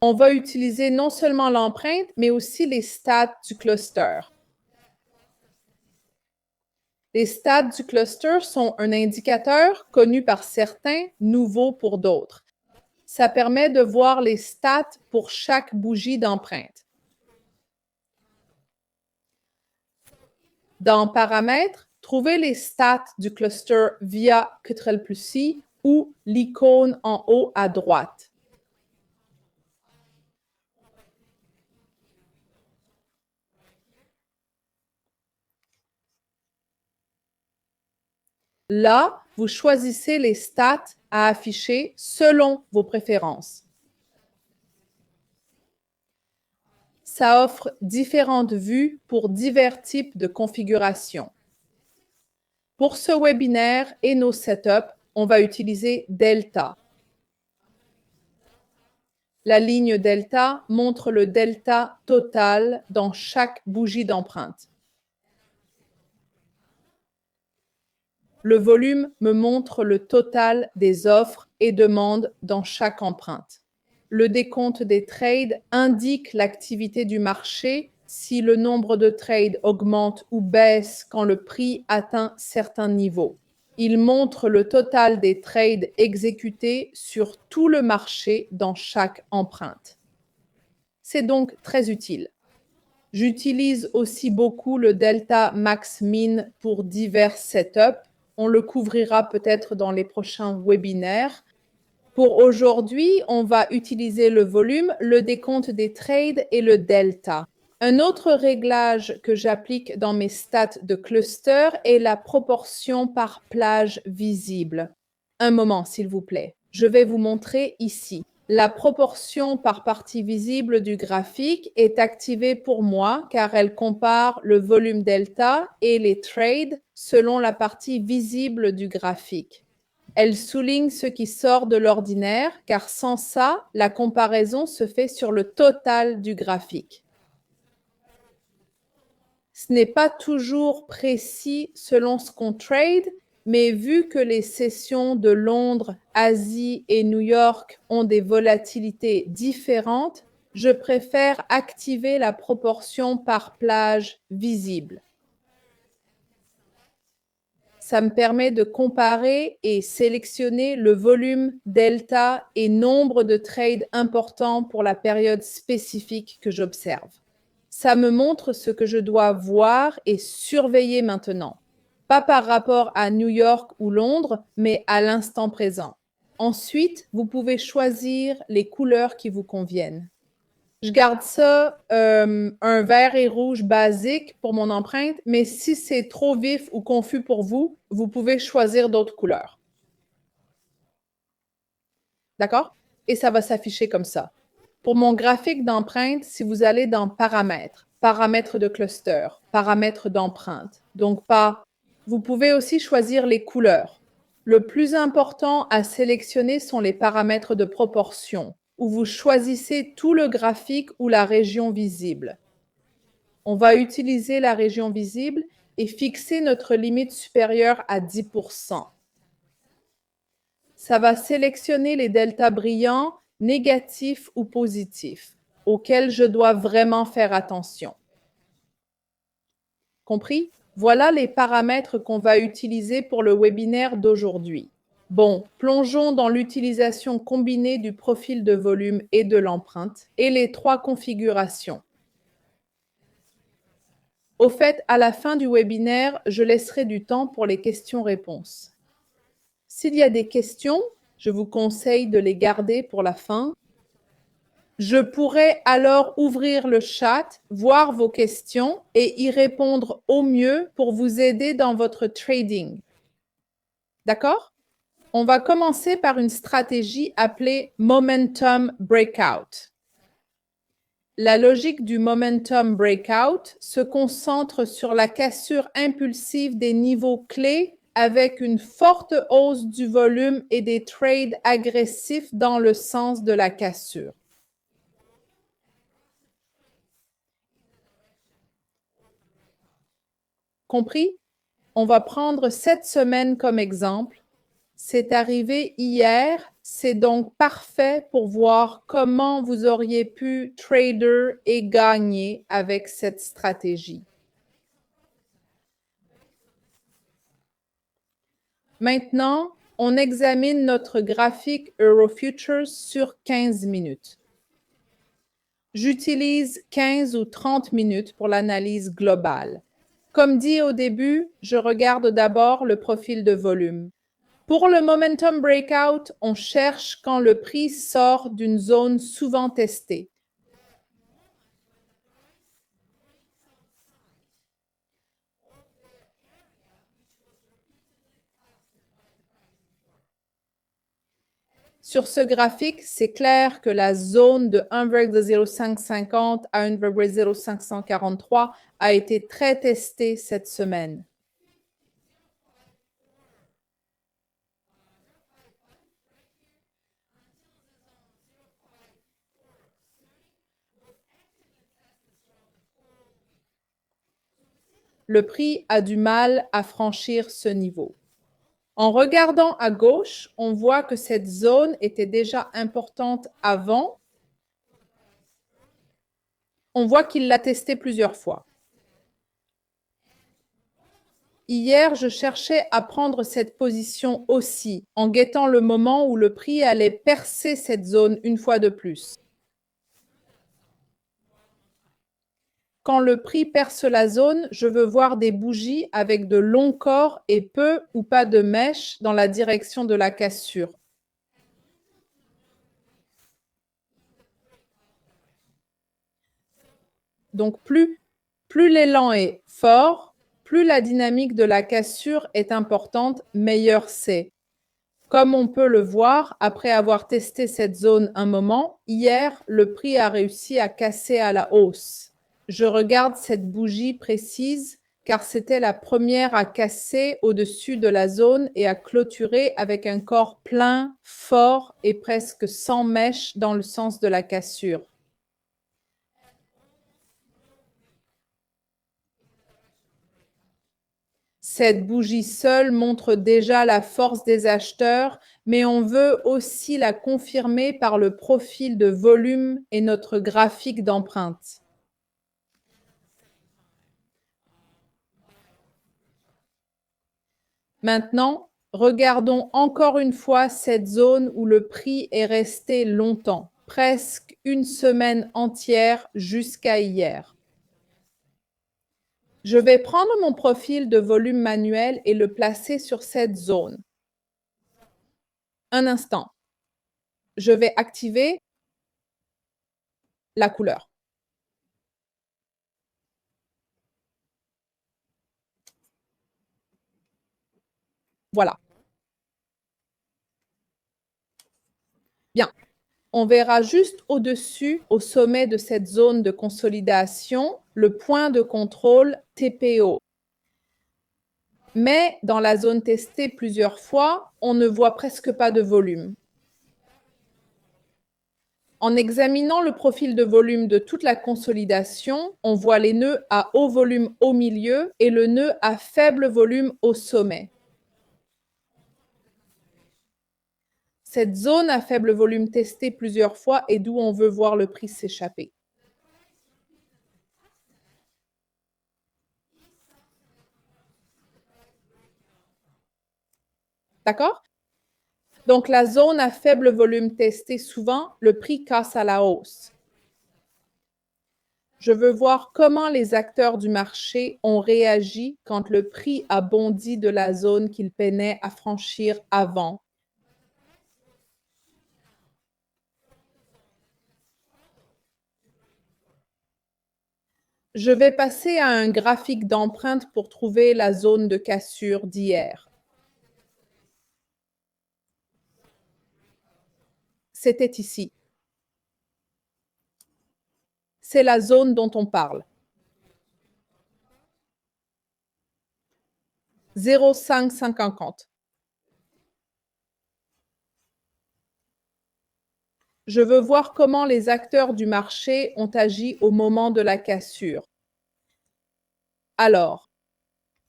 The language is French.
On va utiliser non seulement l'empreinte, mais aussi les stats du cluster. Les stats du cluster sont un indicateur connu par certains, nouveau pour d'autres. Ça permet de voir les stats pour chaque bougie d'empreinte. Dans Paramètres, trouvez les stats du cluster via Ctrl+I ou l'icône en haut à droite. Là, vous choisissez les stats à afficher selon vos préférences. Ça offre différentes vues pour divers types de configurations. Pour ce webinaire et nos setups, on va utiliser Delta. La ligne delta montre le delta total dans chaque bougie d'empreinte. Le volume me montre le total des offres et demandes dans chaque empreinte. Le décompte des trades indique l'activité du marché si le nombre de trades augmente ou baisse quand le prix atteint certains niveaux. Il montre le total des trades exécutés sur tout le marché dans chaque empreinte. C'est donc très utile. J'utilise aussi beaucoup le delta max-min pour divers setups. On le couvrira peut-être dans les prochains webinaires. Pour aujourd'hui, on va utiliser le volume, le décompte des trades et le delta. Un autre réglage que j'applique dans mes stats de cluster est la proportion par plage visible. Un moment, s'il vous plaît. Je vais vous montrer ici. La proportion par partie visible du graphique est activée pour moi car elle compare le volume delta et les trades selon la partie visible du graphique. Elle souligne ce qui sort de l'ordinaire car sans ça, la comparaison se fait sur le total du graphique. Ce n'est pas toujours précis selon ce qu'on trade, mais vu que les sessions de Londres, Asie et New York ont des volatilités différentes, je préfère activer la proportion par plage visible. Ça me permet de comparer et sélectionner le volume, delta et nombre de trades importants pour la période spécifique que j'observe. Ça me montre ce que je dois voir et surveiller maintenant. Pas par rapport à New York ou Londres, mais à l'instant présent. Ensuite, vous pouvez choisir les couleurs qui vous conviennent. Je garde ça un vert et rouge basique pour mon empreinte, mais si c'est trop vif ou confus pour vous, vous pouvez choisir d'autres couleurs. D'accord? Et ça va s'afficher comme ça. Pour mon graphique d'empreinte, si vous allez dans Paramètres, Paramètres de cluster, Paramètres d'empreinte, donc pas. Vous pouvez aussi choisir les couleurs. Le plus important à sélectionner sont les paramètres de proportion, où vous choisissez tout le graphique ou la région visible. On va utiliser la région visible et fixer notre limite supérieure à 10%. Ça va sélectionner les deltas brillants, négatifs ou positifs, auxquels je dois vraiment faire attention. Compris? Voilà les paramètres qu'on va utiliser pour le webinaire d'aujourd'hui. Bon, plongeons dans l'utilisation combinée du profil de volume et de l'empreinte et les trois configurations. Au fait, à la fin du webinaire, je laisserai du temps pour les questions-réponses. S'il y a des questions, je vous conseille de les garder pour la fin. Je pourrai alors ouvrir le chat, voir vos questions et y répondre au mieux pour vous aider dans votre trading. D'accord? On va commencer par une stratégie appelée Momentum Breakout. La logique du Momentum Breakout se concentre sur la cassure impulsive des niveaux clés avec une forte hausse du volume et des trades agressifs dans le sens de la cassure. Compris? On va prendre cette semaine comme exemple. C'est arrivé hier, C'est donc parfait pour voir comment vous auriez pu trader et gagner avec cette stratégie. Maintenant, on examine notre graphique Eurofutures sur 15 minutes. J'utilise 15 ou 30 minutes pour l'analyse globale. Comme dit au début, je regarde d'abord le profil de volume. Pour le momentum breakout, on cherche quand le prix sort d'une zone souvent testée. Sur ce graphique, c'est clair que la zone de 1,0550 à 1,0543 a été très testée cette semaine. Le prix a du mal à franchir ce niveau. En regardant à gauche, on voit que cette zone était déjà importante avant. On voit qu'il l'a testée plusieurs fois. Hier, je cherchais à prendre cette position aussi, en guettant le moment où le prix allait percer cette zone une fois de plus. Quand le prix perce la zone, je veux voir des bougies avec de longs corps et peu ou pas de mèches dans la direction de la cassure. Donc plus l'élan est fort, plus la dynamique de la cassure est importante, meilleur c'est. Comme on peut le voir, après avoir testé cette zone un moment, hier, le prix a réussi à casser à la hausse. Je regarde cette bougie précise car c'était la première à casser au-dessus de la zone et à clôturer avec un corps plein, fort et presque sans mèche dans le sens de la cassure. Cette bougie seule montre déjà la force des acheteurs, mais on veut aussi la confirmer par le profil de volume et notre graphique d'empreinte. Maintenant, regardons encore une fois cette zone où le prix est resté longtemps, presque une semaine entière jusqu'à hier. Je vais prendre mon profil de volume manuel et le placer sur cette zone. Un instant. Je vais activer la couleur. Voilà. Bien. On verra juste au-dessus, au sommet de cette zone de consolidation, le point de contrôle TPO. Mais dans la zone testée plusieurs fois, on ne voit presque pas de volume. En examinant le profil de volume de toute la consolidation, on voit les nœuds à haut volume au milieu et le nœud à faible volume au sommet. Cette zone à faible volume testée plusieurs fois est d'où on veut voir le prix s'échapper. D'accord? Donc, la zone à faible volume testée souvent, le prix casse à la hausse. Je veux voir comment les acteurs du marché ont réagi quand le prix a bondi de la zone qu'ils peinaient à franchir avant. Je vais passer à un graphique d'empreinte pour trouver la zone de cassure d'hier. C'était ici. C'est la zone dont on parle. 0,550. Je veux voir comment les acteurs du marché ont agi au moment de la cassure. Alors,